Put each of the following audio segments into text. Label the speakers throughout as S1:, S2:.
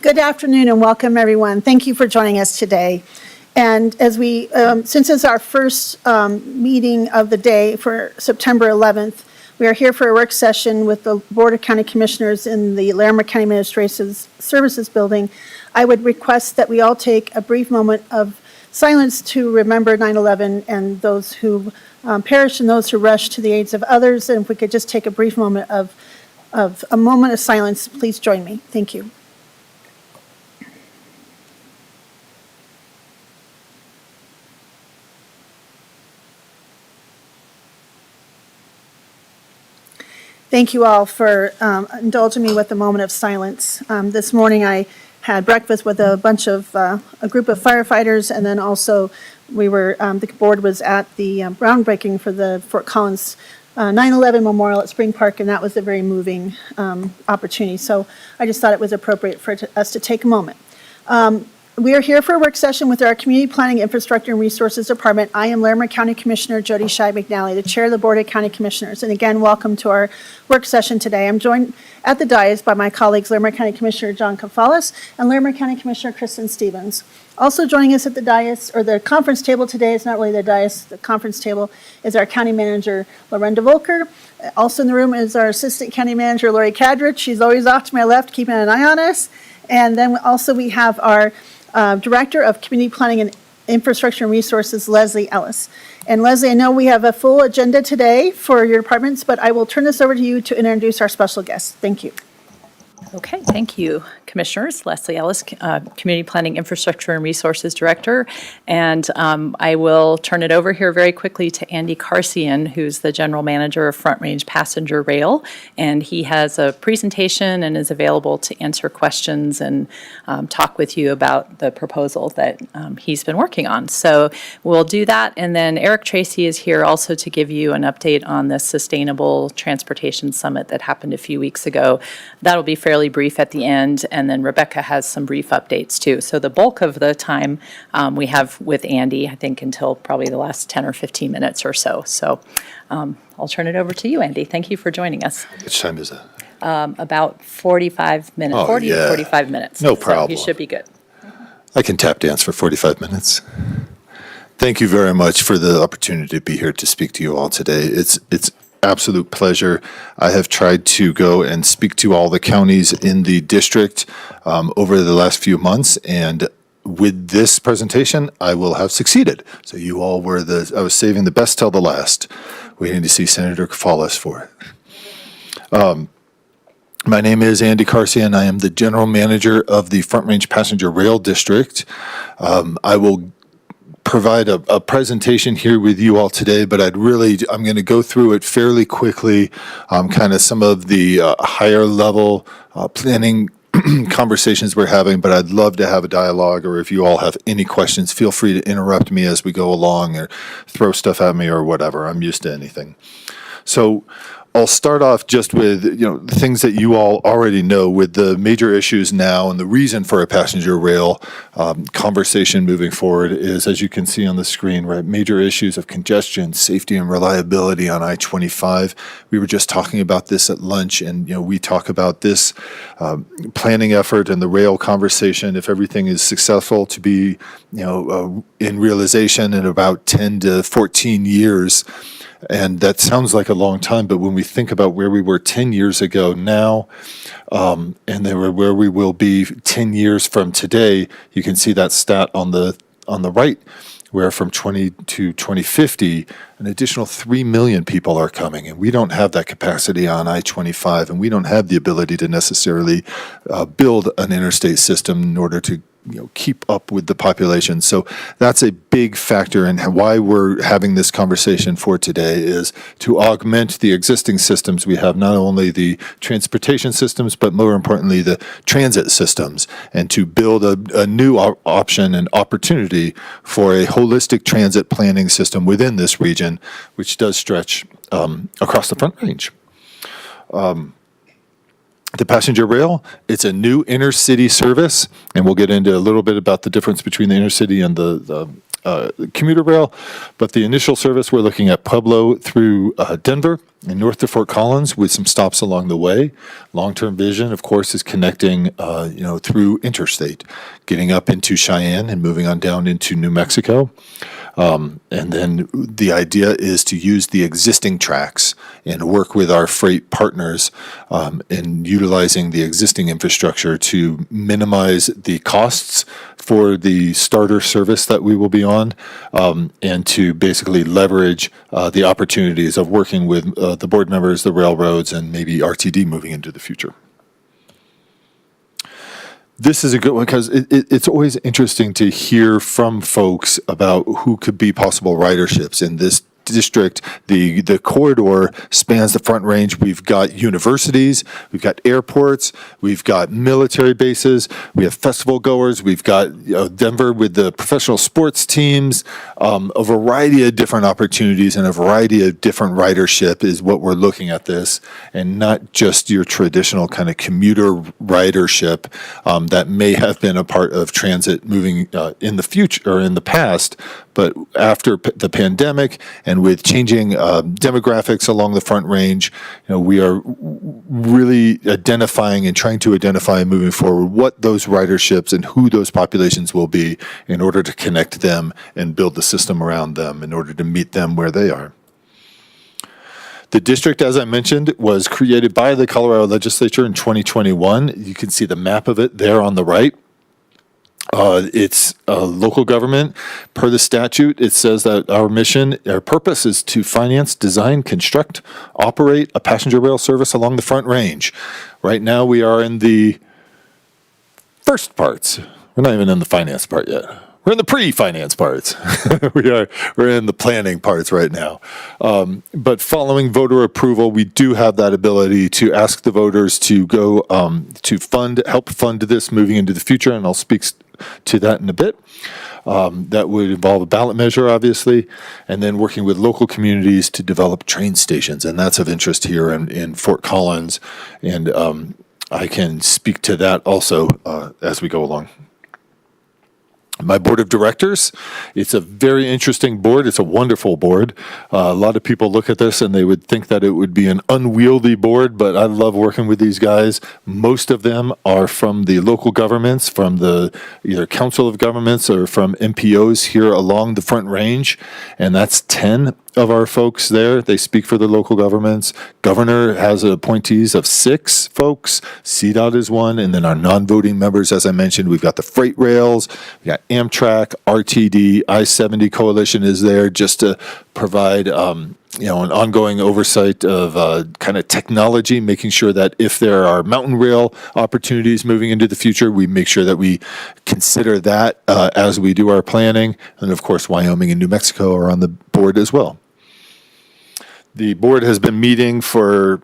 S1: Good afternoon and welcome, everyone. Thank you for joining us today. And as we, since it's our first meeting of the day for September 11th, we are here for a work session with the Board of County Commissioners in the Larimer County Administrative Services Building. I would request that we all take a brief moment of silence to remember 9/11 and those who perished and those who rushed to the aids of others. And if we could just take a brief moment of a moment of silence, please join me. Thank you. Thank you all for indulging me with a moment of silence. This morning I had breakfast with a group of firefighters, and then also the board was at the groundbreaking for the Fort Collins 9/11 Memorial at Spring Park, and that was a very moving opportunity. So I just thought it was appropriate for us to take a moment. We are here for a work session with our Community Planning, Infrastructure, and Resources Department. I am Larimer County Commissioner Jody Shai McNally, the Chair of the Board of County Commissioners. And again, welcome to our work session today. I'm joined at the dais by my colleagues, Larimer County Commissioner John Kafalis and Larimer County Commissioner Kristen Stevens. Also joining us at the dais, or the conference table today, it's not really the dais, the conference table, is our County Manager, Lorenda Volker. Also in the room is our Assistant County Manager, Lori Kadrich. She's always off to my left, keeping an eye on us. And then also we have our Director of Community Planning and Infrastructure and Resources, Leslie Ellis. And Leslie, I know we have a full agenda today for your departments, but I will turn this over to you to introduce our special guest. Thank you.
S2: Okay, thank you, Commissioners. Leslie Ellis, Community Planning, Infrastructure, and Resources Director. And I will turn it over here very quickly to Andy Carcian, who's the General Manager of Front Range Passenger Rail. And he has a presentation and is available to answer questions and talk with you about the proposal that he's been working on. So we'll do that. And then Eric Tracy is here also to give you an update on the Sustainable Transportation Summit that happened a few weeks ago. That'll be fairly brief at the end, and then Rebecca has some brief updates too. So the bulk of the time we have with Andy, I think, until probably the last 10 or 15 minutes or so. So I'll turn it over to you, Andy. Thank you for joining us.
S3: Which time is it?
S2: About 45 minutes, 40 to 45 minutes.
S3: No problem.
S2: So you should be good.
S3: I can tap dance for 45 minutes. Thank you very much for the opportunity to be here to speak to you all today. It's absolute pleasure. I have tried to go and speak to all the counties in the district over the last few months, and with this presentation, I will have succeeded. So you all were I was saving the best till the last, waiting to see Senator Kafalis for it. My name is Andy Carcian. I am the General Manager of the Front Range Passenger Rail District. I will provide a presentation here with you all today, but I'm going to go through it fairly quickly, kind of some of the higher level planning conversations we're having, but I'd love to have a dialogue, or if you all have any questions, feel free to interrupt me as we go along or throw stuff at me or whatever. I'm used to anything. So I'll start off just with the things that you all already know with the major issues now, and the reason for a passenger rail conversation moving forward is, as you can see on the screen, right, major issues of congestion, safety, and reliability on I-25. We were just talking about this at lunch, and we talk about this planning effort and the rail conversation, if everything is successful, to be in realization in about 10 to 14 years. And that sounds like a long time, but when we think about where we were 10 years ago now, and then where we will be 10 years from today, you can see that stat on the right, where from 20 to 2050, an additional 3 million people are coming, and we don't have that capacity on I-25, and we don't have the ability to necessarily build an interstate system in order to keep up with the population. So that's a big factor, and why we're having this conversation for today is to augment the existing systems we have, not only the transportation systems, but more importantly, the transit systems, and to build a new option and opportunity for a holistic transit planning system within this region, which does stretch across the Front Range. The passenger rail, it's a new intercity service, and we'll get into a little bit about the difference between the intercity and the commuter rail. But the initial service, we're looking at Pueblo through Denver. and north to Fort Collins with some stops along the way. Long-term vision, of course, is connecting, through interstate, getting up into Cheyenne and moving on down into New Mexico. And then the idea is to use the existing tracks and work with our freight partners in utilizing the existing infrastructure to minimize the costs for the starter service that we will be on, and to basically leverage the opportunities of working with the board members, the railroads, and maybe RTD moving into the future. This is a good one because it's always interesting to hear from folks about who could be possible riderships in this district. The corridor spans the Front Range. We've got universities, we've got airports, we've got military bases, we have festival goers, we've got Denver with the professional sports teams, a variety of different opportunities and a variety of different ridership is what we're looking at this, and not just your traditional kind of commuter ridership that may have been a part of transit moving in the future or in the past, but after the pandemic and with changing demographics along the Front Range, we are really identifying and trying to identify moving forward what those riderships and who those populations will be in order to connect them and build the system around them in order to meet them where they are. The district, as I mentioned, was created by the Colorado legislature in 2021. You can see the map of it there on the right. It's a local government. Per the statute, it says that our purpose is to finance, design, construct, operate a passenger rail service along the Front Range. Right now, we are in the first parts. We're not even in the finance part yet. We're in the pre-finance parts. We're in the planning parts right now. But following voter approval, we do have that ability to ask the voters to go to help fund this moving into the future, and I'll speak to that in a bit. That would involve a ballot measure, obviously, and then working with local communities to develop train stations, and that's of interest here in Fort Collins, and I can speak to that also as we go along. My board of directors, it's a very interesting board. It's a wonderful board. A lot of people look at this and they would think that it would be an unwieldy board, but I love working with these guys. Most of them are from the local governments, from the either council of governments or from MPOs here along the Front Range, and that's 10 of our folks there. They speak for the local governments. Governor has appointees of 6 folks. CDOT is one, and then our non-voting members, as I mentioned, we've got the freight rails, we got Amtrak, RTD, I-70 Coalition is there just to provide an ongoing oversight of kind of technology, making sure that if there are mountain rail opportunities moving into the future, we make sure that we consider that as we do our planning. And of course, Wyoming and New Mexico are on the board as well. The board has been meeting for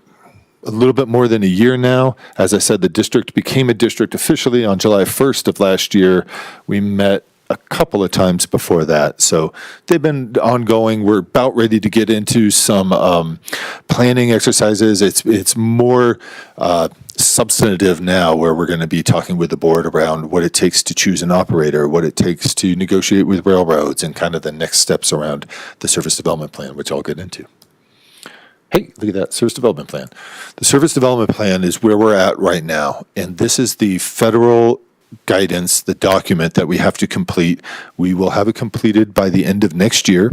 S3: a little bit more than a year now. As I said, the district became a district officially on July 1st of last year. We met a couple of times before that. So they've been ongoing. We're about ready to get into some planning exercises. It's more substantive now, where we're going to be talking with the board around what it takes to choose an operator, what it takes to negotiate with railroads, and kind of the next steps around the service development plan, which I'll get into. Hey, look at that, service development plan. The service development plan is where we're at right now, and this is the federal guidance, the document that we have to complete. We will have it completed by the end of next year,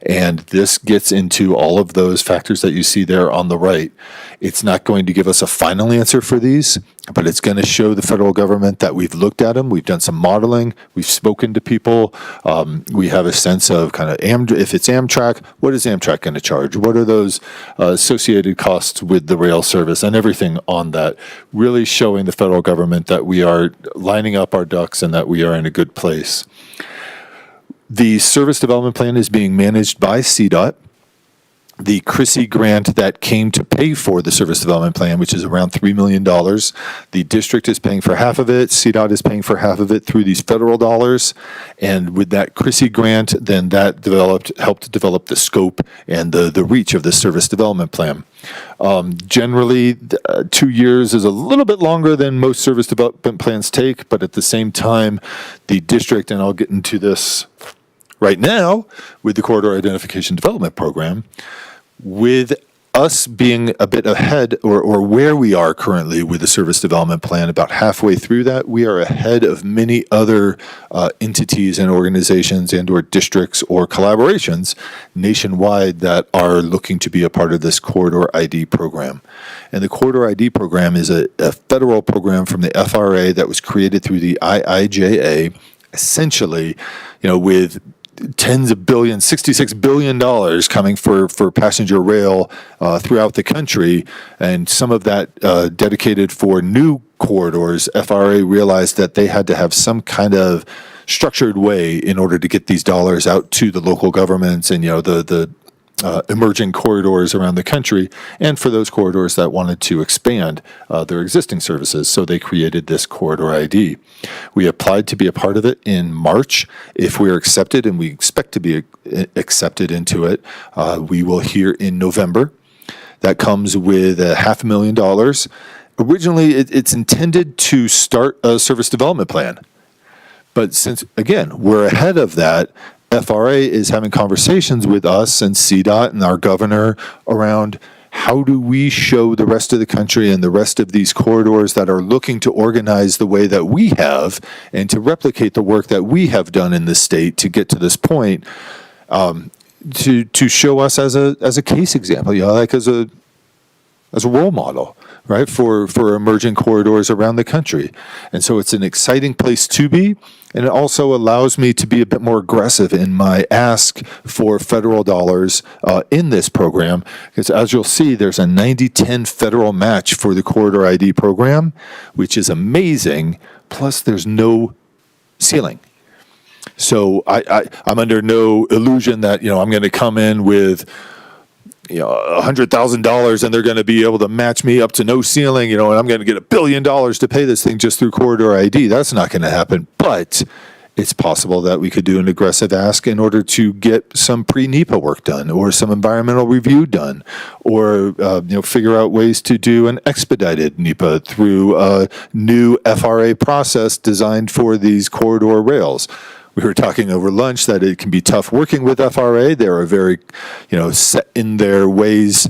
S3: and this gets into all of those factors that you see there on the right. It's not going to give us a final answer for these, but it's going to show the federal government that we've looked at them, we've done some modeling, we've spoken to people, we have a sense of kind of if it's Amtrak, what is Amtrak going to charge? What are those associated costs with the rail service and everything on that, really showing the federal government that we are lining up our ducks and that we are in a good place. The service development plan is being managed by CDOT. The CRISI grant that came to pay for the service development plan, which is around $3 million, the district is paying for half of it, CDOT is paying for half of it through these federal dollars, and with that CRISI grant, then that helped develop the scope and the reach of the service development plan. Generally, 2 years is a little bit longer than most service development plans take, but at the same time, the district, and I'll get into this right now with the Corridor Identification Development Program, with us being a bit ahead or where we are currently with the service development plan, about halfway through that, we are ahead of many other entities and organizations and or districts or collaborations nationwide that are looking to be a part of this Corridor ID program. And the Corridor ID program is a federal program from the FRA that was created through the IIJA, essentially, with tens of billions, $66 billion coming for passenger rail throughout the country, and some of that dedicated for new corridors. FRA realized that they had to have some kind of structured way in order to get these dollars out to the local governments and, the emerging corridors around the country, and for those corridors that wanted to expand their existing services. So they created this Corridor ID. We applied to be a part of it in March. If we're accepted, and we expect to be accepted into it, we will hear in November. That comes with $500,000. Originally, it's intended to start a service development plan. But since, again, we're ahead of that, FRA is having conversations with us and CDOT and our governor around how do we show the rest of the country and the rest of these corridors that are looking to organize the way that we have and to replicate the work that we have done in the state to get to this point, to show us as a case example, like as a role model, right, for emerging corridors around the country. And so it's an exciting place to be, and it also allows me to be a bit more aggressive in my ask for federal dollars in this program, because as you'll see, there's a 90-10 federal match for the Corridor ID program, which is amazing, plus there's no ceiling. So I'm under no illusion that, I'm going to come in with $100,000 and they're going to be able to match me up to no ceiling, and I'm going to get $1 billion to pay this thing just through Corridor ID. That's not going to happen. But it's possible that we could do an aggressive ask in order to get some pre-NEPA work done or some environmental review done, or figure out ways to do an expedited NEPA through a new FRA process designed for these corridor rails. We were talking over lunch that it can be tough working with FRA. They're a very, set in their ways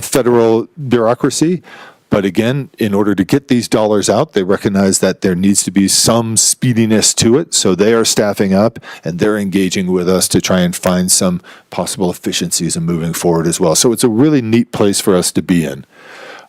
S3: federal bureaucracy. But again, in order to get these dollars out, they recognize that there needs to be some speediness to it. So they are staffing up and they're engaging with us to try and find some possible efficiencies and moving forward as well. So it's a really neat place for us to be in.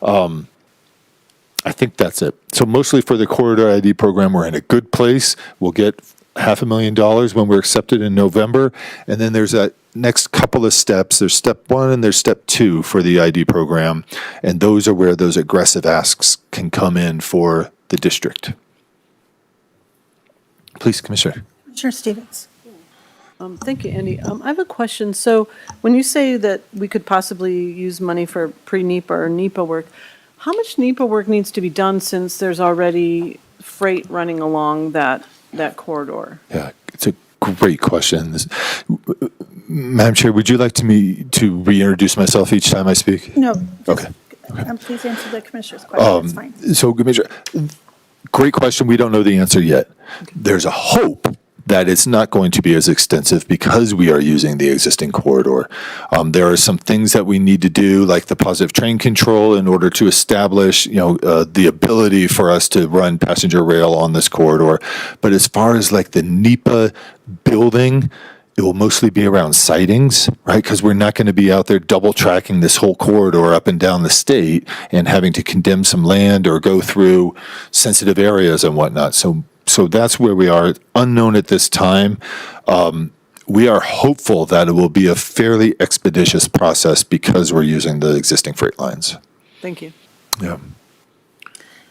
S3: I think that's it. So mostly for the Corridor ID program, we're in a good place. We'll get $500,000 when we're accepted in November. And then there's that next couple of steps. There's step 1 and there's step 2 for the ID program. And those are where those aggressive asks can come in for the district. Please, Commissioner.
S1: Commissioner Stevens.
S4: Thank you, Andy. I have a question. So when you say that we could possibly use money for pre-NEPA or NEPA work, how much NEPA work needs to be done since there's already freight running along that corridor?
S3: Yeah, it's a great question. Madam Chair, would you like me to reintroduce myself each time I speak?
S1: No.
S3: Okay.
S1: Please answer the commissioner's question. That's fine.
S3: So, Commissioner, great question. We don't know the answer yet. There's a hope that it's not going to be as extensive because we are using the existing corridor. There are some things that we need to do, like the positive train control, in order to establish, the ability for us to run passenger rail on this corridor. But as far as like the NEPA building, it will mostly be around sidings, right? Because we're not going to be out there double tracking this whole corridor up and down the state and having to condemn some land or go through sensitive areas and whatnot. So that's where we are. Unknown at this time. We are hopeful that it will be a fairly expeditious process because we're using the existing freight lines.
S4: Thank you.
S3: Yeah.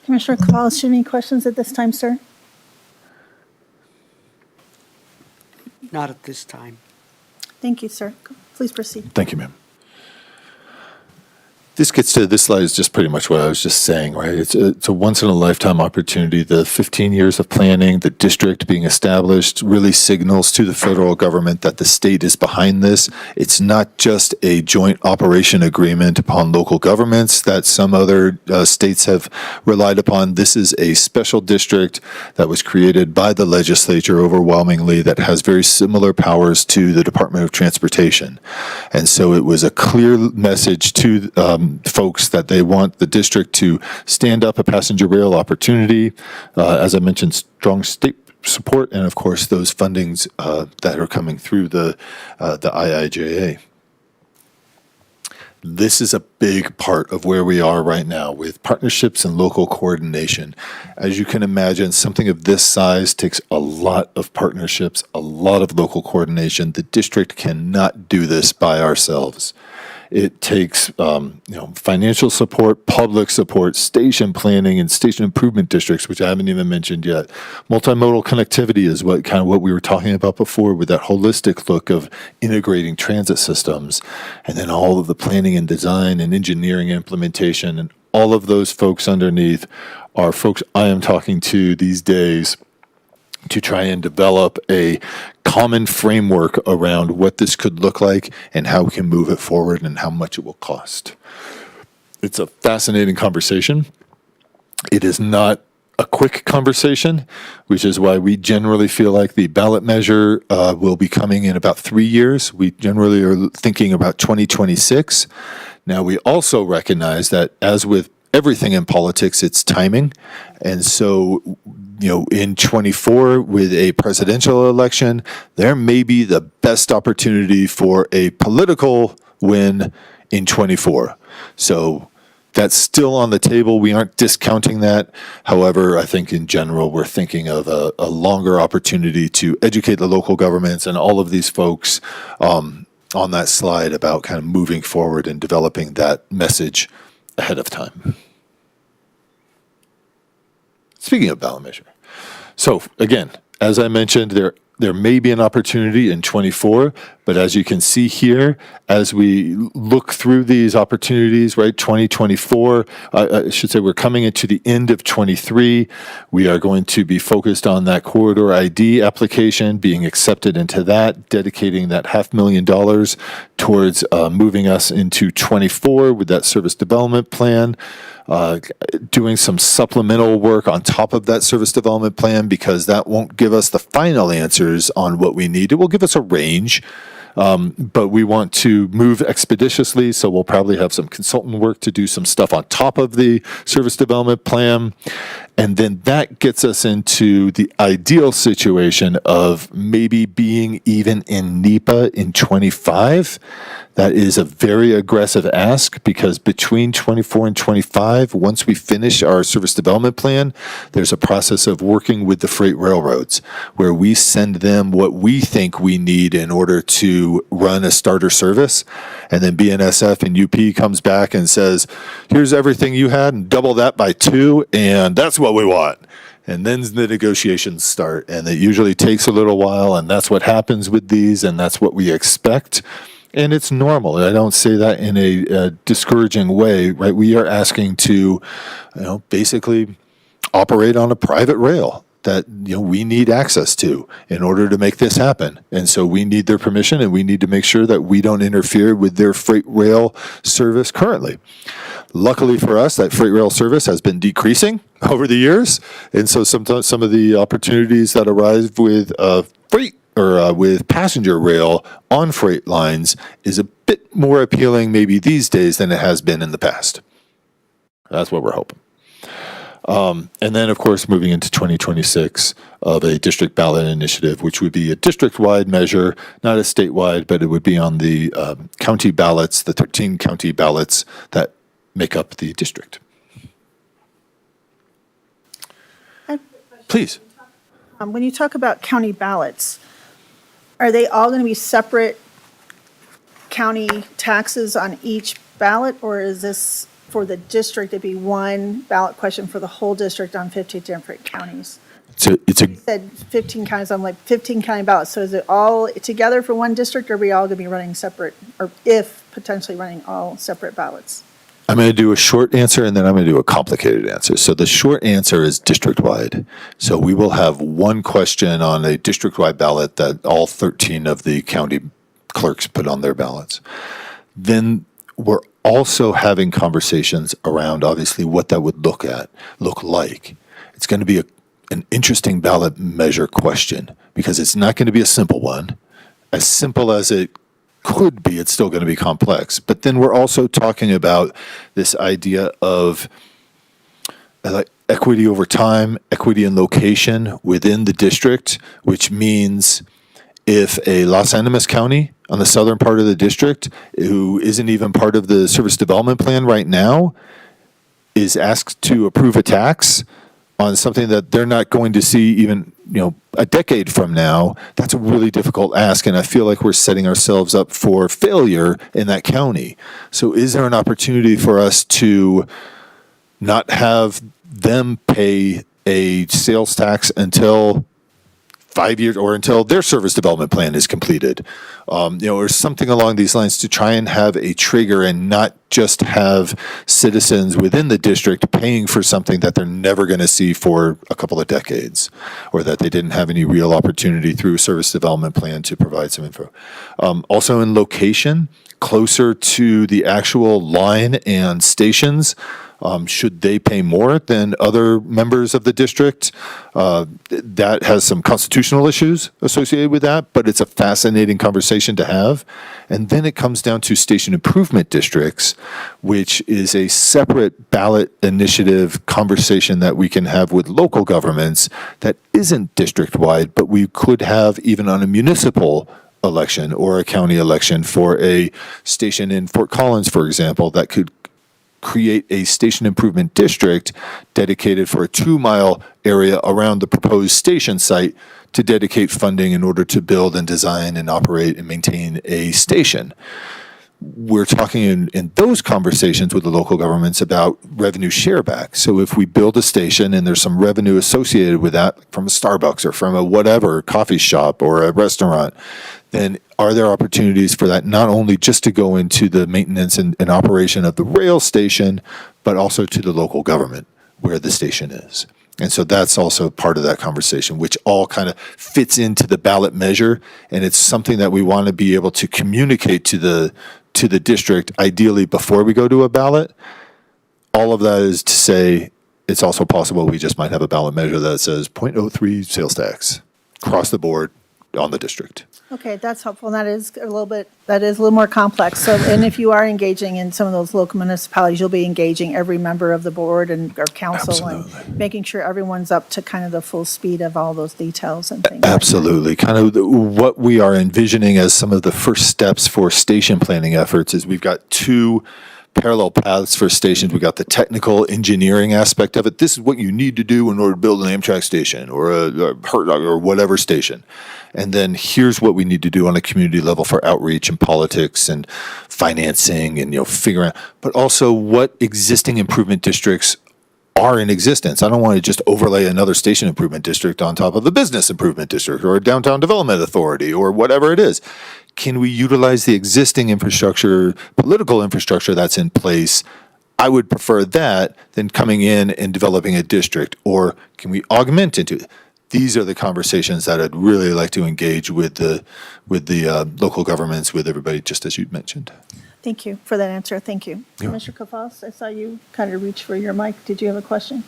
S1: Commissioner Cavallo, do you have any questions at this time, sir?
S5: Not at this time.
S1: Thank you, sir. Please proceed.
S3: Thank you, ma'am. This slide is just pretty much what I was just saying, right? It's a once in a lifetime opportunity. The 15 years of planning, the district being established really signals to the federal government that the state is behind this. It's not just a joint operation agreement upon local governments that some other states have relied upon. This is a special district that was created by the legislature overwhelmingly that has very similar powers to the Department of Transportation. And so it was a clear message to folks that they want the district to stand up a passenger rail opportunity. As I mentioned, strong state support, and of course, those fundings that are coming through the IIJA. This is a big part of where we are right now with partnerships and local coordination. As you can imagine, something of this size takes a lot of partnerships, a lot of local coordination. The district cannot do this by ourselves. It takes financial support, public support, station planning, and station improvement districts, which I haven't even mentioned yet. Multimodal connectivity is what we were talking about before with that holistic look of integrating transit systems, and then all of the planning and design and engineering implementation, and all of those folks underneath are folks I am talking to these days to try and develop a common framework around what this could look like and how we can move it forward and how much it will cost. It's a fascinating conversation. It is not a quick conversation, which is why we generally feel like the ballot measure will be coming in about 3 years. We generally are thinking about 2026. Now, we also recognize that, as with everything in politics, it's timing. And so, in 24 with a presidential election, there may be the best opportunity for a political win in 24. So that's still on the table. We aren't discounting that. However, I think in general, we're thinking of a longer opportunity to educate the local governments and all of these folks on that slide about kind of moving forward and developing that message ahead of time. Speaking of ballot measure. So again, as I mentioned, there may be an opportunity in 24, but as you can see here, as we look through these opportunities, right, 2024, I should say we're coming into the end of 23. We are going to be focused on that corridor ID application, being accepted into that, dedicating that $500,000 towards moving us into 24 with that service development plan. Doing some supplemental work on top of that service development plan, because that won't give us the final answers on what we need. It will give us a range, but we want to move expeditiously, so we'll probably have some consultant work to do some stuff on top of the service development plan. And then that gets us into the ideal situation of maybe being even in NEPA in 25. That is a very aggressive ask, because between 24 and 25, once we finish our service development plan, there's a process of working with the freight railroads where we send them what we think we need in order to run a starter service. And then BNSF and UP comes back and says, here's everything you had and double that by 2, and that's what we want. And then the negotiations start, and it usually takes a little while, and that's what happens with these, and that's what we expect. And it's normal. I don't say that in a discouraging way, right? We are asking to, basically operate on a private rail that we need access to in order to make this happen. And so we need their permission, and we need to make sure that we don't interfere with their freight rail service currently. Luckily for us, that freight rail service has been decreasing over the years. And so sometimes some of the opportunities that arise with with passenger rail on freight lines is a bit more appealing maybe these days than it has been in the past. That's what we're hoping. And then, of course, moving into 2026 of a district ballot initiative, which would be a district-wide measure, not a statewide, but it would be on the county ballots, the 13 county ballots that make up the district. Please.
S1: When you talk about county ballots, are they all going to be separate county taxes on each ballot, or is this for the district to be one ballot question for the whole district on 50 different counties? You said 15 counties, I'm like 15 county ballots. So is it all together for one district, or are we all going to be running separate, or if potentially running all separate ballots?
S3: I'm going to do a short answer and then I'm going to do a complicated answer. So the short answer is district-wide. So we will have one question on a district-wide ballot that all 13 of the county clerks put on their ballots. Then we're also having conversations around, obviously, what that would look like. It's going to be an interesting ballot measure question because it's not going to be a simple one. As simple as it could be, it's still going to be complex. But then we're also talking about this idea of equity over time, equity in location within the district, which means if a Los Animas County on the southern part of the district, who isn't even part of the service development plan right now, is asked to approve a tax on something that they're not going to see even, a decade from now, that's a really difficult ask, and I feel like we're setting ourselves up for failure in that county. So is there an opportunity for us to not have them pay a sales tax until 5 years or until their service development plan is completed, or something along these lines to try and have a trigger and not just have citizens within the district paying for something that they're never going to see for a couple of decades, or that they didn't have any real opportunity through a service development plan to provide some info. Also in location, closer to the actual line and stations, should they pay more than other members of the district? That has some constitutional issues associated with that, but it's a fascinating conversation to have. And then it comes down to station improvement districts, which is a separate ballot initiative conversation that we can have with local governments that isn't district-wide, but we could have even on a municipal election or a county election for a station in Fort Collins, for example, that could create a station improvement district dedicated for a 2-mile area around the proposed station site to dedicate funding in order to build and design and operate and maintain a station. We're talking in those conversations with the local governments about revenue share back. So if we build a station and there's some revenue associated with that from a Starbucks or from a whatever coffee shop or a restaurant, then are there opportunities for that not only just to go into the maintenance and operation of the rail station, but also to the local government where the station is? And so that's also part of that conversation, which all kind of fits into the ballot measure. And it's something that we want to be able to communicate to the district, ideally before we go to a ballot. All of that is to say it's also possible we just might have a ballot measure that says 0.03 sales tax across the board on the district.
S1: Okay, that's helpful. That is a little more complex. So, and if you are engaging in some of those local municipalities, you'll be engaging every member of the board or council and making sure everyone's up to kind of the full speed of all those details and things.
S3: Absolutely. Kind of what we are envisioning as some of the first steps for station planning efforts is we've got two parallel paths for stations. We got the technical engineering aspect of it. This is what you need to do in order to build an Amtrak station or a Hertog or whatever station. And then here's what we need to do on a community level for outreach and politics and financing and, figuring out, but also what existing improvement districts are in existence. I don't want to just overlay another station improvement district on top of a business improvement district or a downtown development authority or whatever it is. Can we utilize the existing infrastructure, political infrastructure that's in place? I would prefer that than coming in and developing a district. Or can we augment into it? These are the conversations that I'd really like to engage with the local governments, with everybody, just as you mentioned.
S1: Thank you for that answer. Thank you. Commissioner Kafas, I saw you kind of reach for your mic. Did you have a question?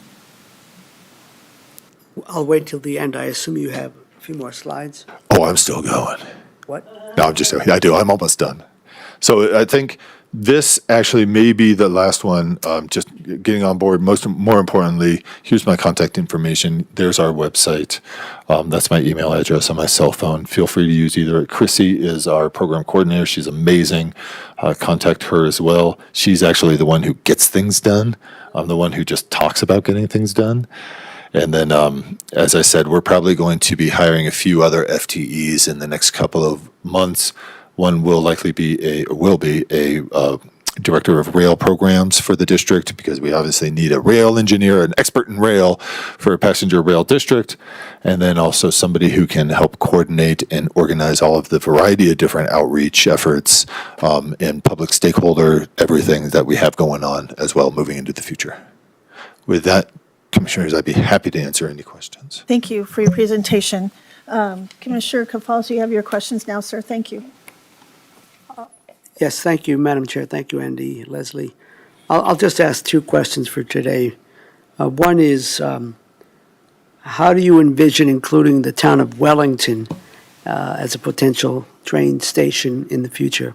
S5: I'll wait till the end. I assume you have a few more slides.
S3: Oh, I'm still going.
S5: What?
S3: No, I'm just joking. I do. I'm almost done. So I think this actually may be the last one. Just getting on board. More importantly, here's my contact information. There's our website. That's my email address on my cell phone. Feel free to use either. Chrissy is our program coordinator. She's amazing. Contact her as well. She's actually the one who gets things done. I'm the one who just talks about getting things done. And then, as I said, we're probably going to be hiring a few other FTEs in the next couple of months. One will likely be a director of rail programs for the district, because we obviously need a rail engineer, an expert in rail for a passenger rail district, and then also somebody who can help coordinate and organize all of the variety of different outreach efforts and public stakeholder, everything that we have going on as well moving into the future. With that, Commissioners, I'd be happy to answer any questions.
S1: Thank you for your presentation. Commissioner Cafalas, you have your questions now, sir. Thank you.
S5: Yes, thank you, Madam Chair. Thank you, Andy, Leslie. I'll just ask two questions for today. One is, how do you envision including the town of Wellington as a potential train station in the future?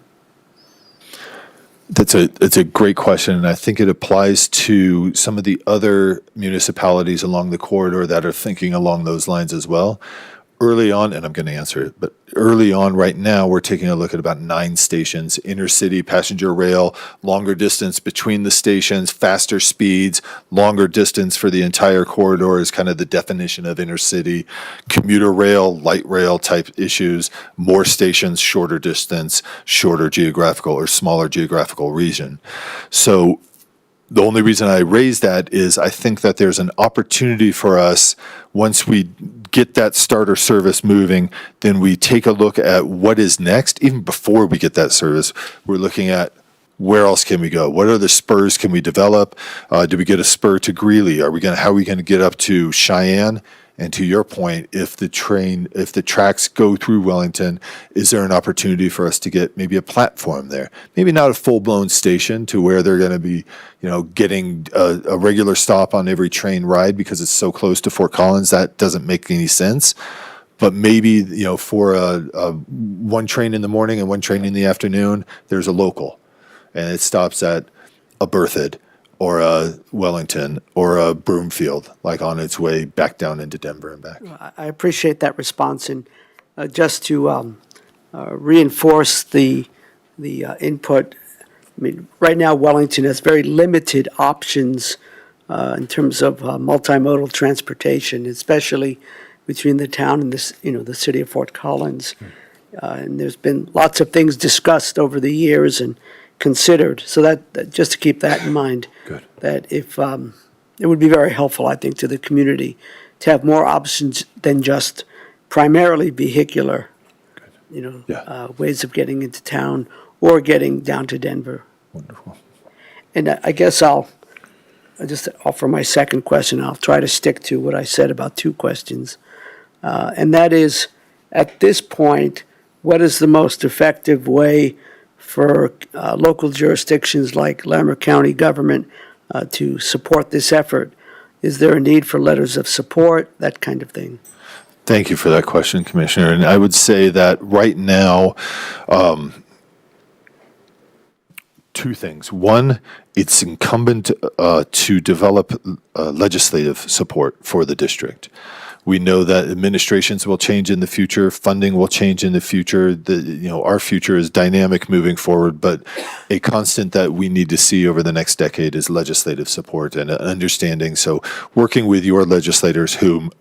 S3: That's a great question, and I think it applies to some of the other municipalities along the corridor that are thinking along those lines as well. Early on, and I'm going to answer it, but early on right now, we're taking a look at about 9 stations, intercity passenger rail, longer distance between the stations, faster speeds, longer distance for the entire corridor is kind of the definition of intercity, commuter rail, light rail type issues, more stations, shorter distance, shorter geographical or smaller geographical region. So the only reason I raise that is I think that there's an opportunity for us, once we get that starter service moving, then we take a look at what is next. Even before we get that service, we're looking at where else can we go? What other spurs can we develop? Do we get a spur to Greeley? How are we going to get up to Cheyenne? And to your point, if the tracks go through Wellington, is there an opportunity for us to get maybe a platform there? Maybe not a full-blown station to where they're going to be, getting a regular stop on every train ride because it's so close to Fort Collins. That doesn't make any sense. But maybe, for a one train in the morning and one train in the afternoon, there's a local, and it stops at a Berthoud or a Wellington or a Broomfield, like on its way back down into Denver and back.
S5: I appreciate that response, and just to reinforce the input, I mean, right now Wellington has very limited options in terms of multimodal transportation, especially between the town and the city of Fort Collins. And there's been lots of things discussed over the years and considered. So that just to keep that in mind.
S3: Good.
S5: That if it would be very helpful, I think, to the community to have more options than just primarily vehicular, ways of getting into town or getting down to Denver.
S3: Wonderful.
S5: And I guess I'll just offer my second question. I'll try to stick to what I said about 2 questions. And that is, at this point, what is the most effective way for local jurisdictions like Larimer County government to support this effort? Is there a need for letters of support, that kind of thing?
S3: Thank you for that question, Commissioner. And I would say that right now, 2 things. One, it's incumbent to develop legislative support for the district. We know that administrations will change in the future, funding will change in the future. Our future is dynamic moving forward, but a constant that we need to see over the next decade is legislative support and understanding. So working with your legislators, whom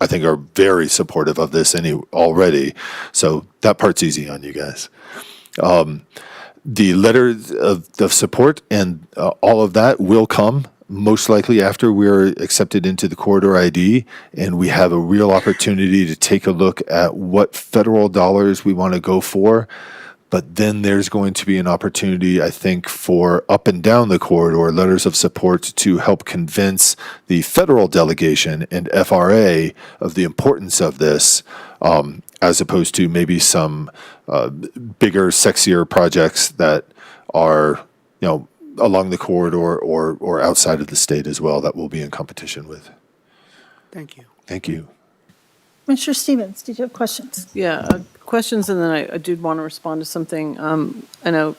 S3: I think are very supportive of this already. So that part's easy on you guys. The letter of support and all of that will come most likely after we're accepted into the corridor ID, and we have a real opportunity to take a look at what federal dollars we want to go for. But then there's going to be an opportunity, I think, for up and down the corridor letters of support to help convince the federal delegation and FRA of the importance of this, as opposed to maybe some bigger, sexier projects that are, along the corridor or outside of the state as well that we'll be in competition with.
S5: Thank you.
S3: Thank you.
S1: Commissioner Stevens, did you have questions?
S4: Yeah, questions, and then I did want to respond to something. I know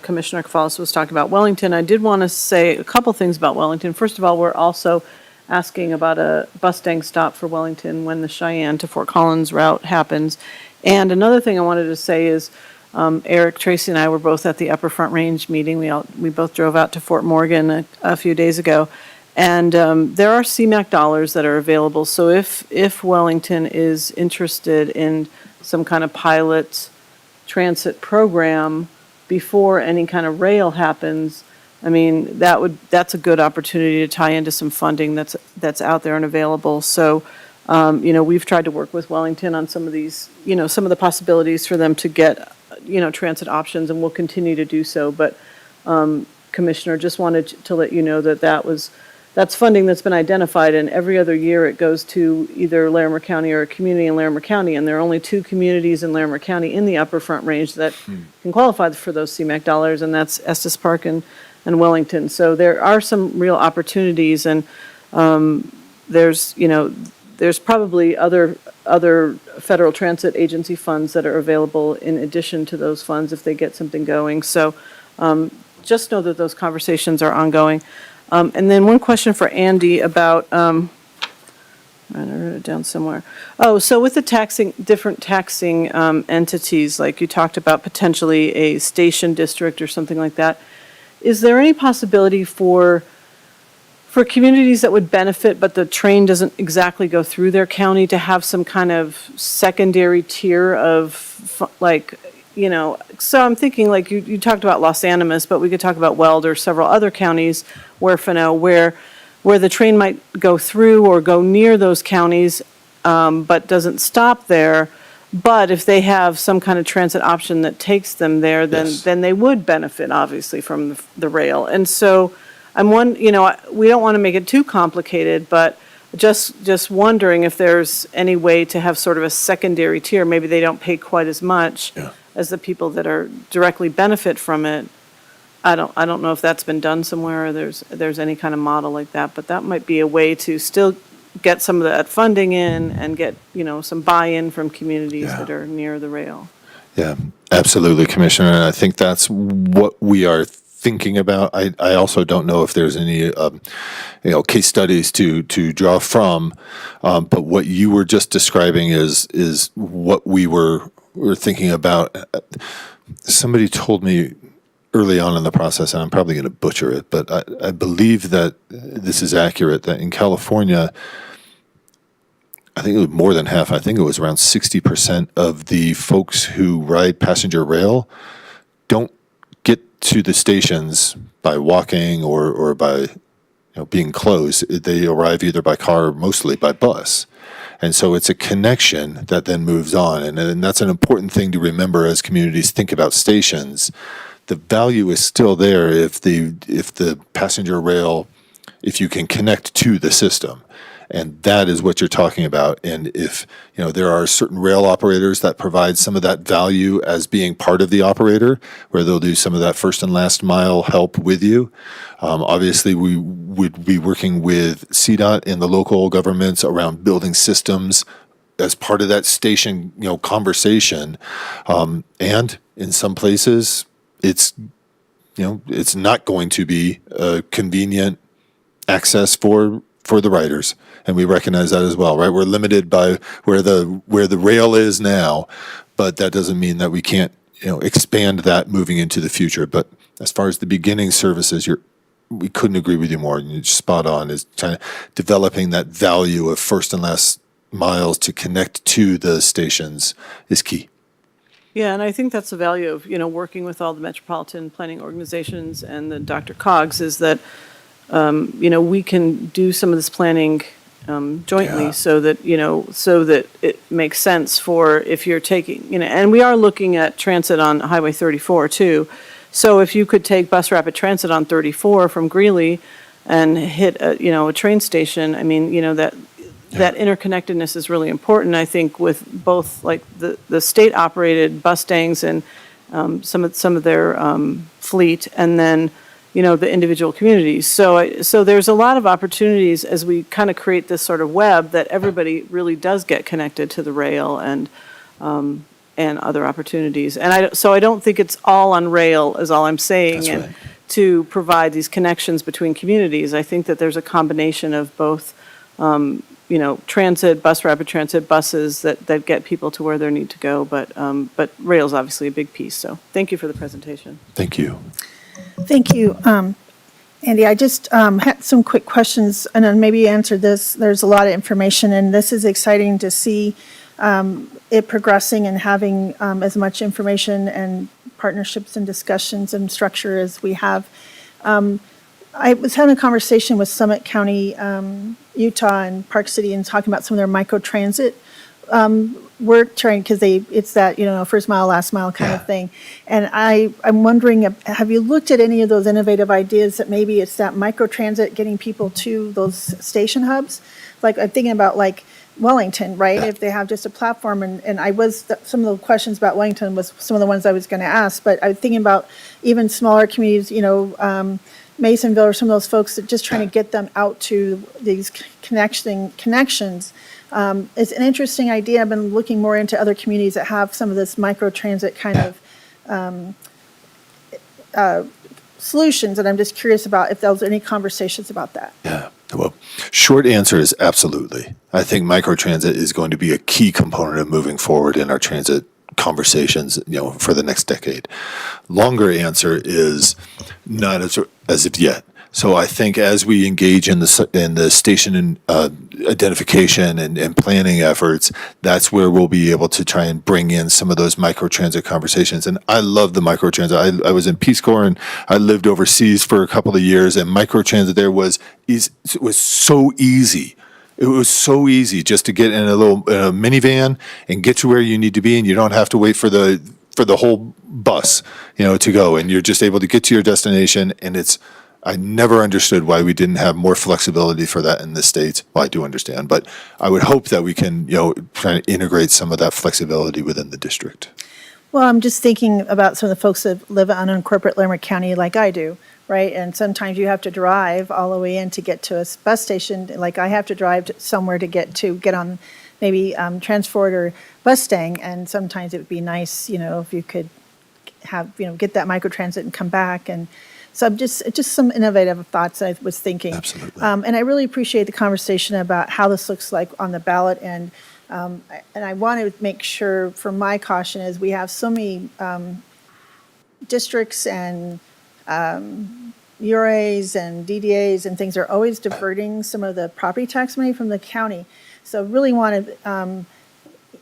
S4: Commissioner Cafalas was talking about Wellington. I did want to say a couple things about Wellington. First of all, we're also asking about a Mustang stop for Wellington when the Cheyenne to Fort Collins route happens. And another thing I wanted to say is, Eric, Tracy, and I were both at the Upper Front Range meeting. We both drove out to Fort Morgan a few days ago. And there are CMAQ dollars that are available. So if Wellington is interested in some kind of pilot transit program, before any kind of rail happens, I mean, that's a good opportunity to tie into some funding that's out there and available. So, we've tried to work with Wellington on some of these, some of the possibilities for them to get, transit options, and we'll continue to do so. But, Commissioner, just wanted to let you know that's funding that's been identified, and every other year it goes to either Larimer County or a community in Larimer County, and there are only 2 communities in Larimer County in the upper Front Range that can qualify for those CMAQ dollars, and that's Estes Park and Wellington. So there are some real opportunities, and there's probably other federal transit agency funds that are available in addition to those funds if they get something going. So just know that those conversations are ongoing. And then one question for Andy about, I wrote it down somewhere. Oh, so with the different taxing entities, like you talked about potentially a station district or something like that, is there any possibility for communities that would benefit, but the train doesn't exactly go through their county, to have some kind of secondary tier of, so I'm thinking, like, you talked about Los Animas, but we could talk about Weld or several other counties where the train might go through or go near those counties, but doesn't stop there. But if they have some kind of transit option that takes them there, then they would benefit, obviously, from the rail. And so we don't want to make it too complicated, but just wondering if there's any way to have sort of a secondary tier. Maybe they don't pay quite as much as the people that are directly benefit from it. I don't know if that's been done somewhere, or there's any kind of model like that, but that might be a way to still get some of that funding in and get, some buy-in from communities that are near the rail.
S3: Yeah, absolutely, Commissioner. And I think that's what we are thinking about. I also don't know if there's any, case studies to draw from, but what you were just describing is what we were thinking about. Somebody told me early on in the process, and I'm probably going to butcher it, but I believe that this is accurate, that in California, I think it was more than half, I think it was around 60% of the folks who ride passenger rail don't get to the stations by walking or by being close. They arrive either by car or mostly by bus. And so it's a connection that then moves on. And that's an important thing to remember as communities think about stations. The value is still there if the passenger rail, if you can connect to the system. And that is what you're talking about. And if there are certain rail operators that provide some of that value as being part of the operator, where they'll do some of that first and last mile help with you. Obviously, we would be working with CDOT and the local governments around building systems as part of that station conversation. And in some places, it's not going to be a convenient access for the riders, and we recognize that as well, right? We're limited by where the rail is now, but that doesn't mean that we can't expand that moving into the future. But as far as the beginning services, we couldn't agree with you more. And you're spot on. Is trying to developing that value of first and last miles to connect to the stations is key.
S4: Yeah, and I think that's the value of working with all the metropolitan planning organizations and the Dr. Cogs, is that we can do some of this planning jointly, so that it makes sense for if you're taking, and we are looking at transit on Highway 34 too. So if you could take bus rapid transit on 34 from Greeley and hit a train station, I mean, that interconnectedness is really important, I think, with both like the state operated bus gangs and some of their fleet, and then the individual communities. So there's a lot of opportunities as we kind of create this sort of web that everybody really does get connected to the rail and other opportunities. And I don't think it's all on rail, is all I'm saying.
S3: That's
S4: and
S3: right.
S4: To provide these connections between communities, I think that there's a combination of both, transit, bus rapid transit, buses that get people to where they need to go. But rail's obviously a big piece. So thank you for the presentation.
S3: Thank you.
S1: Thank you, Andy. I just had some quick questions, and then maybe answer this. There's a lot of information, and this is exciting to see it progressing and having as much information and partnerships and discussions and structure as we have. I was having a conversation with Summit County, Utah and Park City, and talking about some of their microtransit work, trying, because it's that, first mile, last mile kind of thing. And I'm wondering, have you looked at any of those innovative ideas that maybe it's that microtransit getting people to those station hubs? Like, I'm thinking about like Wellington, right? If they have just a platform, and some of the questions about Wellington was some of the ones I was going to ask, but I'm thinking about even smaller communities, Masonville or some of those folks that just trying to get them out to these connections. It's an interesting idea. I've been looking more into other communities that have some of this microtransit kind of solutions, and I'm just curious about if there was any conversations about that.
S3: Yeah. Well, short answer is absolutely. I think microtransit is going to be a key component of moving forward in our transit conversations, for the next decade. Longer answer is not as of yet. So I think as we engage in the station and identification and planning efforts, that's where we'll be able to try and bring in some of those microtransit conversations. And I love the microtransit. I was in Peace Corps and I lived overseas for a couple of years, and microtransit there was so easy. It was so easy just to get in a little minivan and get to where you need to be, and you don't have to wait for the whole bus, to go, and you're just able to get to your destination. And I never understood why we didn't have more flexibility for that in the States. Well, I do understand, but I would hope that we can, try to integrate some of that flexibility within the district.
S1: Well, I'm just thinking about some of the folks that live in unincorporated Lamar County like I do, right? And sometimes you have to drive all the way in to get to a bus station. Like I have to drive somewhere to get on maybe Transport or Mustang, and sometimes it would be nice, if you could have, get that microtransit and come back. And so I'm just some innovative thoughts I was thinking.
S3: Absolutely.
S1: And I really appreciate the conversation about how this looks like on the ballot. And I want to make sure, for my caution, is we have so many districts and URAs and DDAs and things are always diverting some of the property tax money from the county. So really want to,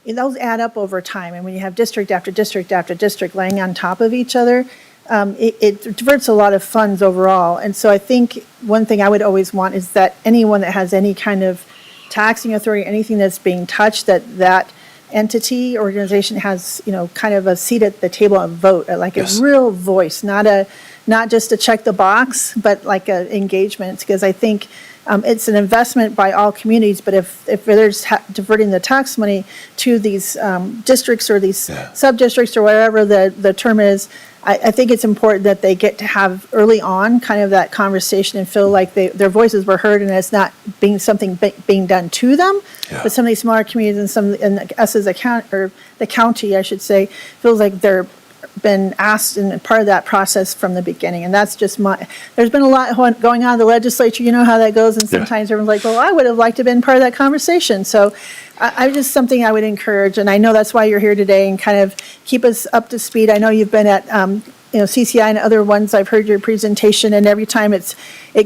S1: those add up over time. And when you have district after district after district laying on top of each other, it diverts a lot of funds overall. And so I think one thing I would always want is that anyone that has any kind of taxing authority, anything that's being touched, that entity, organization has, kind of a seat at the table and vote, like
S3: Yes.
S1: a real voice, not just to check the box, but like an engagement, because I think it's an investment by all communities, but if there's diverting the tax money to these districts or these sub-districts or whatever the term is, I think it's important that they get to have early on kind of that conversation and feel like their voices were heard, and it's not being something being done to them.
S3: Yeah.
S1: But some of these smaller communities and us as the county, I should say, feels like they're been asked and part of that process from the beginning. And that's just there's been a lot going on in the legislature. You know how that goes. And sometimes everyone's like, well, I would have liked to have been part of that conversation. So I just something I would encourage. And I know that's why you're here today, and kind of keep us up to speed. I know you've been at, CCI and other ones. I've heard your presentation, and every time it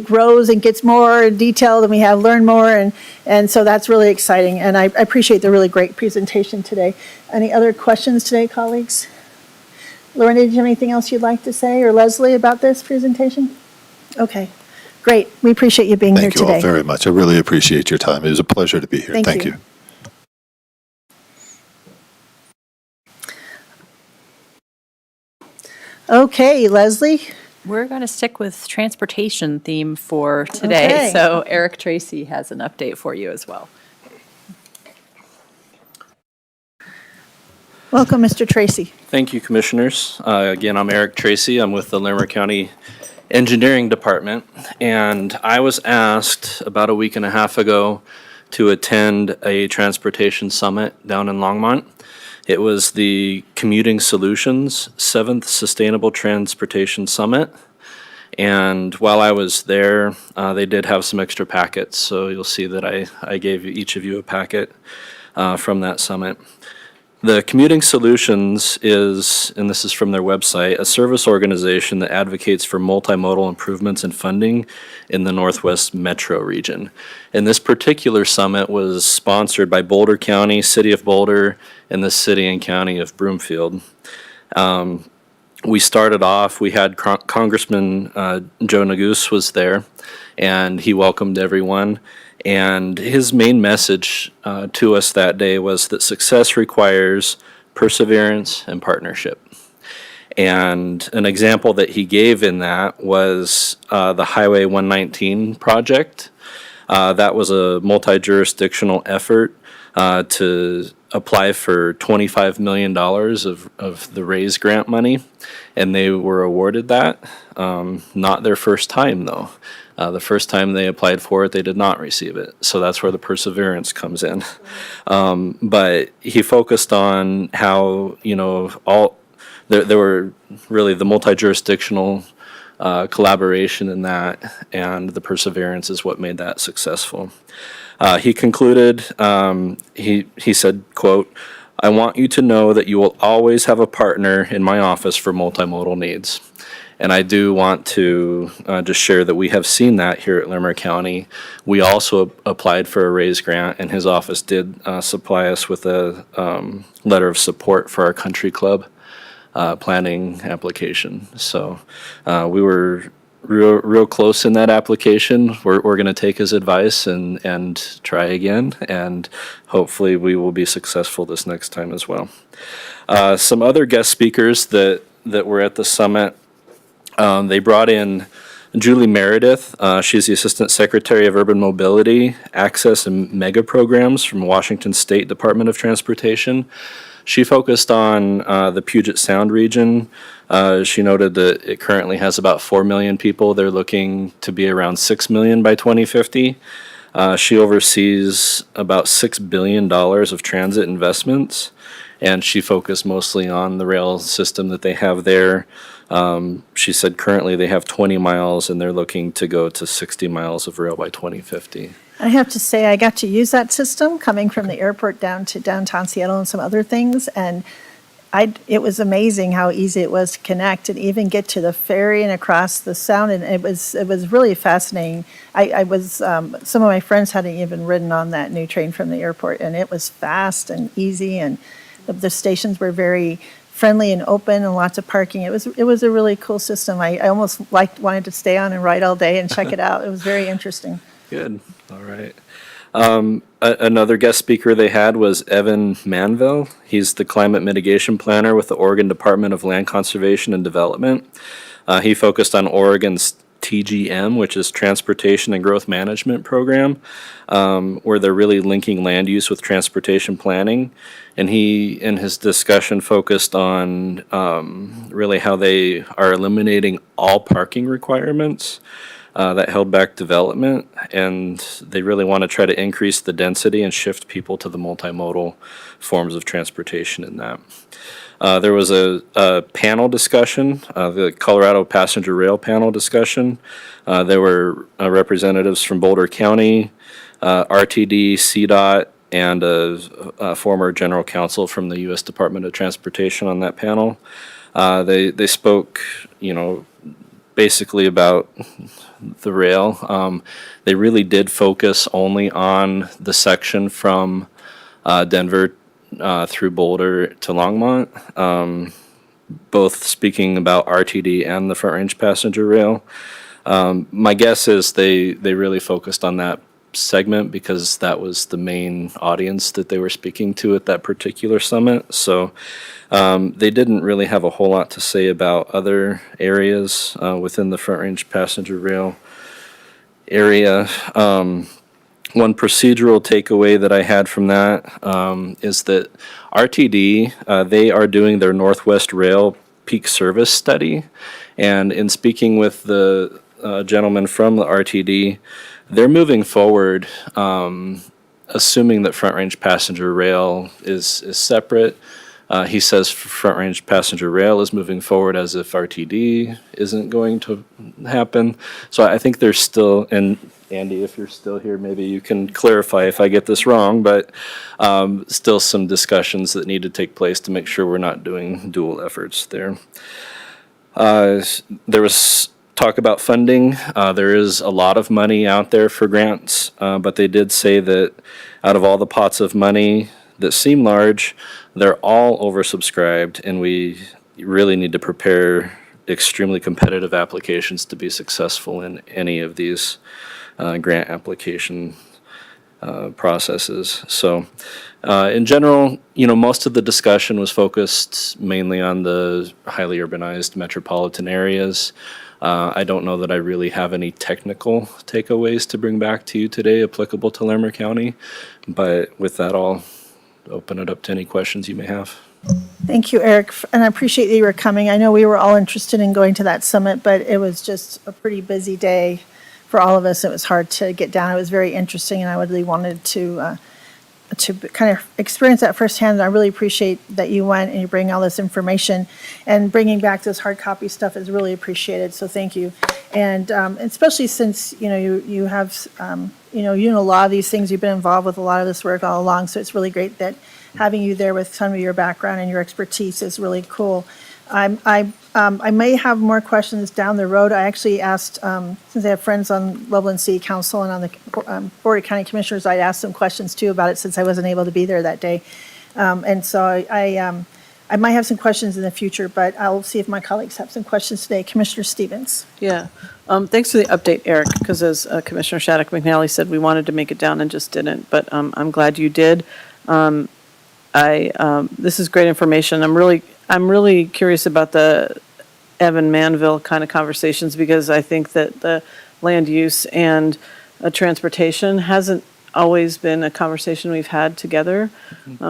S1: grows and gets more detailed, and we have learned more. And so that's really exciting. And I appreciate the really great presentation today. Any other questions today, colleagues? Lorena, did you have anything else you'd like to say, or Leslie, about this presentation? Okay, great. We appreciate you being here
S3: Thank you
S1: today.
S3: all very much. I really appreciate your time. It was a pleasure to be here.
S1: Thank
S3: Thank
S1: you.
S3: you.
S1: Okay, Leslie.
S2: We're going to stick with transportation theme for today.
S1: Okay.
S2: So Eric Tracy has an update for you as well.
S1: Welcome, Mr. Tracy.
S6: Thank you, Commissioners. Again, I'm Eric Tracy. I'm with the Larimer County Engineering Department, and I was asked about a week and a half ago to attend a transportation summit down in Longmont. It was the Commuting Solutions 7th Sustainable Transportation Summit, and while I was there, they did have some extra packets, so you'll see that I gave each of you a packet from that summit. The Commuting Solutions is, and this is from their website, a service organization that advocates for multimodal improvements and funding in the Northwest Metro region. And this particular summit was sponsored by Boulder County, City of Boulder, and the City and County of Broomfield. We started off, we had Congressman Joe Neguse was there, and he welcomed everyone. And his main message to us that day was that success requires perseverance and partnership. And an example that he gave in that was the Highway 119 project. That was a multi-jurisdictional effort to apply for $25 million of the RAISE grant money, and they were awarded that. Not their first time, though. The first time they applied for it, they did not receive it. So that's where the perseverance comes in. But he focused on how, there were really the multi-jurisdictional collaboration in that, and the perseverance is what made that successful. He concluded, he said, quote, "I want you to know that you will always have a partner in my office for multimodal needs." And I do want to just share that we have seen that here at Larimer County. We also applied for a RAISE grant, and his office did supply us with a letter of support for our country club planning application. So we were real close in that application. We're going to take his advice and try again, and hopefully we will be successful this next time as well. Some other guest speakers that were at the summit, they brought in Julie Meredith. She's the Assistant Secretary of Urban Mobility, Access, and Mega Programs from Washington State Department of Transportation. She focused on the Puget Sound region. She noted that it currently has about 4 million people. They're looking to be around 6 million by 2050. She oversees about $6 billion of transit investments, and she focused mostly on the rail system that they have there. She said currently they have 20 miles, and they're looking to go to 60 miles of rail by 2050.
S1: I have to say, I got to use that system coming from the airport down to downtown Seattle and some other things, and it was amazing how easy it was to connect and even get to the ferry and across the sound, and it was really fascinating. Some of my friends hadn't even ridden on that new train from the airport, and it was fast and easy, and the stations were very friendly and open, and lots of parking. It was a really cool system. I almost wanted to stay on and ride all day and check it out. It was very interesting.
S6: Good. All right. Another guest speaker they had was Evan Manville. He's the climate mitigation planner with the Oregon Department of Land Conservation and Development. He focused on Oregon's TGM, which is Transportation and Growth Management Program, where they're really linking land use with transportation planning. And he, in his discussion, focused on really how they are eliminating all parking requirements that held back development, and they really want to try to increase the density and shift people to the multimodal forms of transportation in that. There was a panel discussion, the Colorado Passenger Rail panel discussion. There were representatives from Boulder County, RTD, CDOT, and a former general counsel from the U.S. Department of Transportation on that panel. They spoke, basically about the rail. They really did focus only on the section from Denver through Boulder to Longmont, both speaking about RTD and the Front Range Passenger Rail. My guess is they really focused on that segment because that was the main audience that they were speaking to at that particular summit. So they didn't really have a whole lot to say about other areas within the Front Range Passenger Rail area. One procedural takeaway that I had from that is that RTD, they are doing their Northwest Rail peak service study. And in speaking with the gentleman from the RTD, they're moving forward, assuming that Front Range Passenger Rail is separate. He says Front Range Passenger Rail is moving forward as if RTD isn't going to happen. So I think there's still, and Andy, if you're still here, maybe you can clarify if I get this wrong, but still some discussions that need to take place to make sure we're not doing dual efforts there. There was talk about funding. There is a lot of money out there for grants, but they did say that out of all the pots of money that seem large, they're all oversubscribed, and we you really need to prepare extremely competitive applications to be successful in any of these grant application processes. So in general, most of the discussion was focused mainly on the highly urbanized metropolitan areas. I don't know that I really have any technical takeaways to bring back to you today applicable to Larimer County, but with that, I'll open it up to any questions you may have.
S1: Thank you, Eric, and I appreciate that you were coming. I know we were all interested in going to that summit, but it was just a pretty busy day for all of us. It was hard to get down. It was very interesting, and I really wanted to kind of experience that firsthand. I really appreciate that you went and you bring all this information, and bringing back this hard copy stuff is really appreciated. So thank you, and especially since you have you know a lot of these things. You've been involved with a lot of this work all along, so it's really great that having you there with some of your background and your expertise is really cool. I may have more questions down the road. I actually asked, since I have friends on Loveland City Council and on the Board of County Commissioners, I asked some questions too about it since I wasn't able to be there that day. And so I might have some questions in the future, but I'll see if my colleagues have some questions today. Commissioner Stevens.
S4: Yeah. Thanks for the update, Eric, because as Commissioner Shattuck McNally said, we wanted to make it down and just didn't, but I'm glad you did. This is great information. I'm really curious about the Evan Manville kind of conversations, because I think that the land use and transportation hasn't always been a conversation we've had together.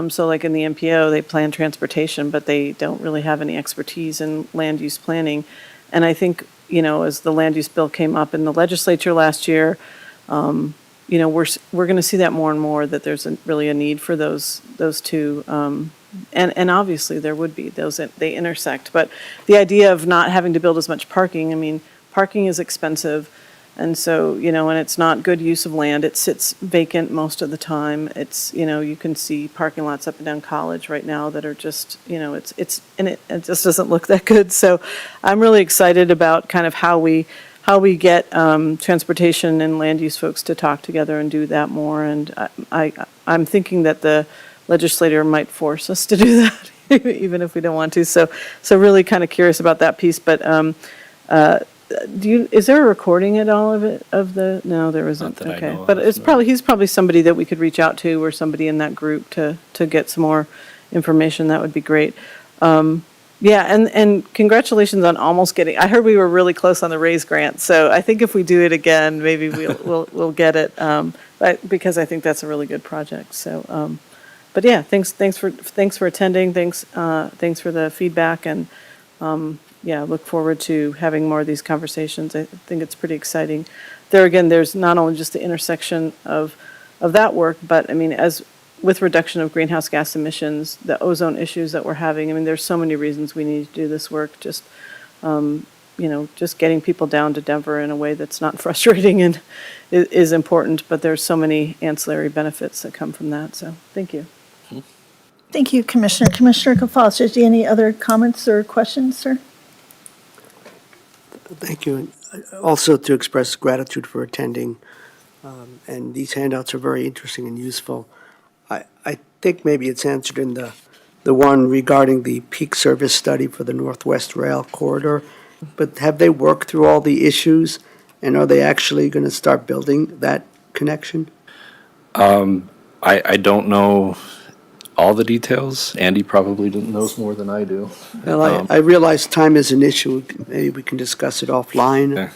S4: So like in the MPO, they plan transportation, but they don't really have any expertise in land use planning. And I think, as the land use bill came up in the legislature last year, we're going to see that more and more, that there's really a need for those two. And obviously there would be they intersect, but the idea of not having to build as much parking, parking is expensive. And so, and it's not good use of land. It sits vacant most of the time. It's, you can see parking lots up and down College right now that are just, and it just doesn't look that good. So I'm really excited about kind of how we get transportation and land use folks to talk together and do that more. And I'm thinking that the legislator might force us to do that, even if we don't want to. So really kind of curious about that piece. But is there a recording at all of it? No, there isn't.
S6: Not that I
S4: Okay,
S6: know of,
S4: but it's
S6: no.
S4: he's probably somebody that we could reach out to, or somebody in that group to get some more information. That would be great. Yeah, and congratulations on almost getting. I heard we were really close on the RAISE grant, so I think if we do it again, maybe we'll get it. But because I think that's a really good project. So, but yeah, thanks for attending. Thanks for the feedback, and yeah, look forward to having more of these conversations. I think it's pretty exciting. There's not only just the intersection of that work, but as with reduction of greenhouse gas emissions, the ozone issues that we're having. There's so many reasons we need to do this work. Just, just getting people down to Denver in a way that's not frustrating and is important. But there's so many ancillary benefits that come from that. So thank you.
S1: Thank you, Commissioner. Commissioner Gonzalez, is there any other comments or questions, sir?
S5: Thank you. And also to express gratitude for attending. And these handouts are very interesting and useful. I think maybe it's answered in the one regarding the peak service study for the Northwest Rail Corridor. But have they worked through all the issues, and are they actually going to start building that connection?
S6: I don't know all the details. Andy probably knows more than I do.
S5: Well, I realize time is an issue. Maybe we can discuss it offline.
S6: Yeah.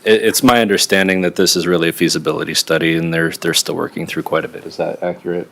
S6: It's my understanding that this is really a feasibility study, and they're still working through quite a bit. Is that accurate?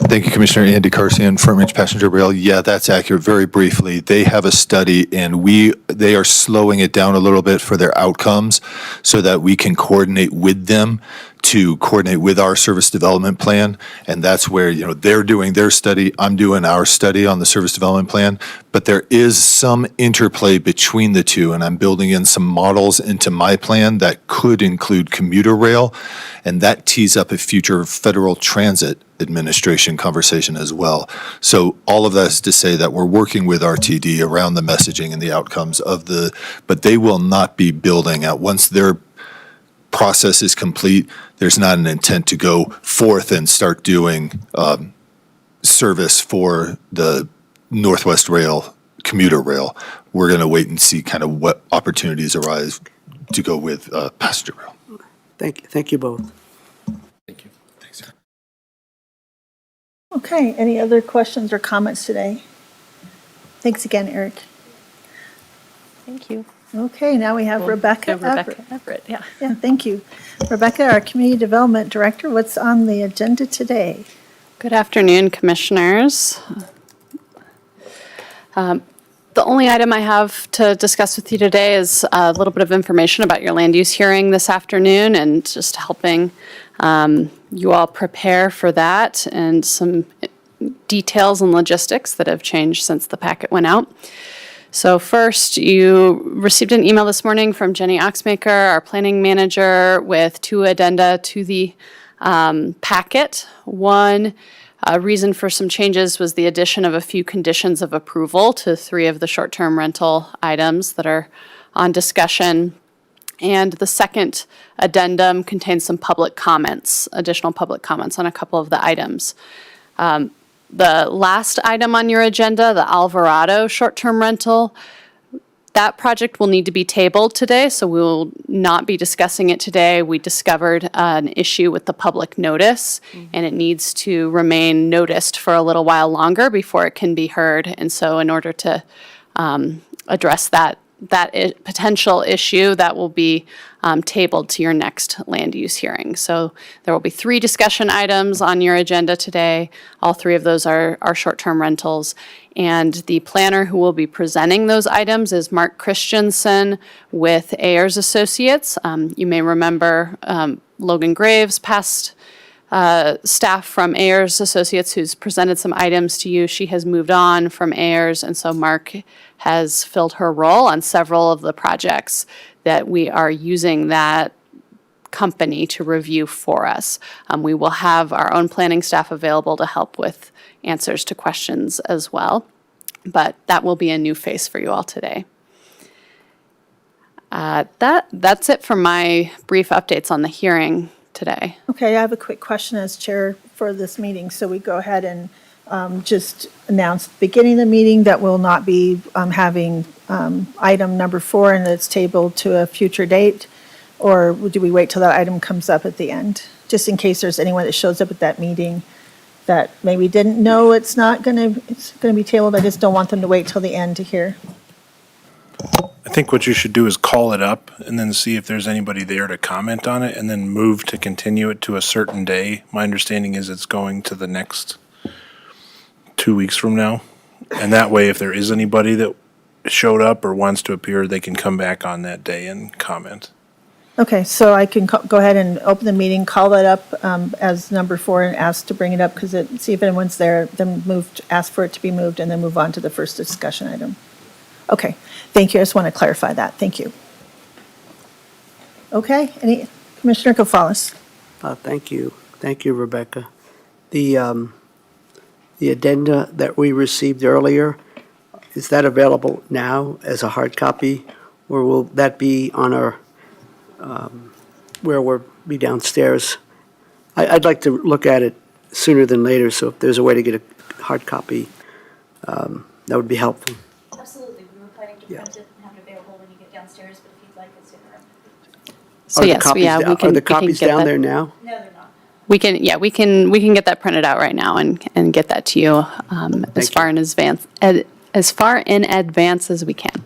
S3: Thank you, Commissioner. Andy Carsian, Front Range Passenger Rail. Yeah, that's accurate. Very briefly, they have a study, and they are slowing it down a little bit for their outcomes so that we can coordinate with them to coordinate with our service development plan. And that's where, they're doing their study, I'm doing our study on the service development plan. But there is some interplay between the two, and I'm building in some models into my plan that could include commuter rail, and that tees up a future Federal Transit Administration conversation as well. So all of that is to say that we're working with RTD around the messaging and the outcomes but they will not be building out. Once their process is complete, there's not an intent to go forth and start doing service for the Northwest Rail, commuter rail. We're going to wait and see kind of what opportunities arise to go with passenger rail.
S5: Thank you both.
S6: Thank you.
S1: Okay, any other questions or comments today? Thanks again, Eric.
S2: Thank you.
S1: Okay, now we have Rebecca Everett.
S2: Rebecca Everett, yeah.
S1: Yeah, thank you. Rebecca, our Community Development Director, what's on the agenda today?
S7: Good afternoon, Commissioners. The only item I have to discuss with you today is a little bit of information about your land use hearing this afternoon and just helping you all prepare for that and some details and logistics that have changed since the packet went out. So first, you received an email this morning from Jenny Oxmaker, our planning manager, with 2 addenda to the packet. One reason for some changes was the addition of a few conditions of approval to 3 of the short-term rental items that are on discussion. And the second addendum contains some public comments, additional public comments on a couple of the items. The last item on your agenda, the Alvarado short-term rental, that project will need to be tabled today, so we will not be discussing it today. We discovered an issue with the public notice, and it needs to remain noticed for a little while longer before it can be heard. And so in order to address that potential issue, that will be tabled to your next land use hearing. So there will be 3 discussion items on your agenda today. All 3 of those are short-term rentals. And the planner who will be presenting those items is Mark Christensen with Ayers Associates. You may remember Logan Graves, past staff from Ayers Associates, who's presented some items to you. She has moved on from Ayers, and so Mark has filled her role on several of the projects that we are using that company to review for us. We will have our own planning staff available to help with answers to questions as well, but that will be a new face for you all today. That's it for my brief updates on the hearing today.
S1: Okay, I have a quick question as chair for this meeting. So we go ahead and just announce the beginning of the meeting that we'll not be having item number 4 and it's tabled to a future date? Or do we wait till that item comes up at the end? Just in case there's anyone that shows up at that meeting that maybe didn't know it's going to be tabled. I just don't want them to wait till the end to hear.
S8: I think what you should do is call it up and then see if there's anybody there to comment on it and then move to continue it to a certain day. My understanding is it's going to the next 2 weeks from now. And that way, if there is anybody that showed up or wants to appear, they can come back on that day and comment.
S1: Okay, so I can go ahead and open the meeting, call that up as number 4 and ask to bring it up, see if anyone's there, then ask for it to be moved, and then move on to the first discussion item. Okay, thank you. I just want to clarify that. Thank you. Okay, Commissioner Gonzalez.
S5: Thank you. Thank you, Rebecca. The addenda that we received earlier, is that available now as a hard copy? Or will that be on our, where we'll be downstairs? I'd like to look at it sooner than later, so if there's a way to get a hard copy, that would be helpful.
S9: Absolutely, we were planning to
S5: Yeah.
S9: print it and have it available when you get downstairs, but if you'd like it sooner.
S7: So
S5: Are the
S7: yes,
S5: copies
S7: yeah,
S5: down-
S7: we can.
S5: Are the
S7: we can
S5: copies
S7: get
S5: down
S7: that.
S5: there now?
S9: No, they're not.
S7: We can get that printed out right now and get that to you as far in advance as we can.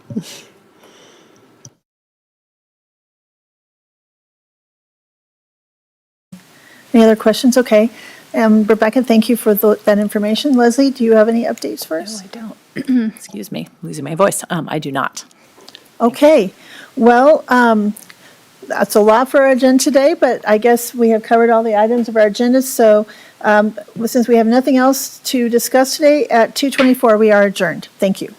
S1: Any other questions? Okay. Rebecca, thank you for that information. Leslie, do you have any updates for us?
S2: No, I don't. Excuse me, losing my voice. I do not.
S1: Okay, well, that's a lot for our agenda today, but I guess we have covered all the items of our agenda. So since we have nothing else to discuss today, at 2:24, we are adjourned. Thank you.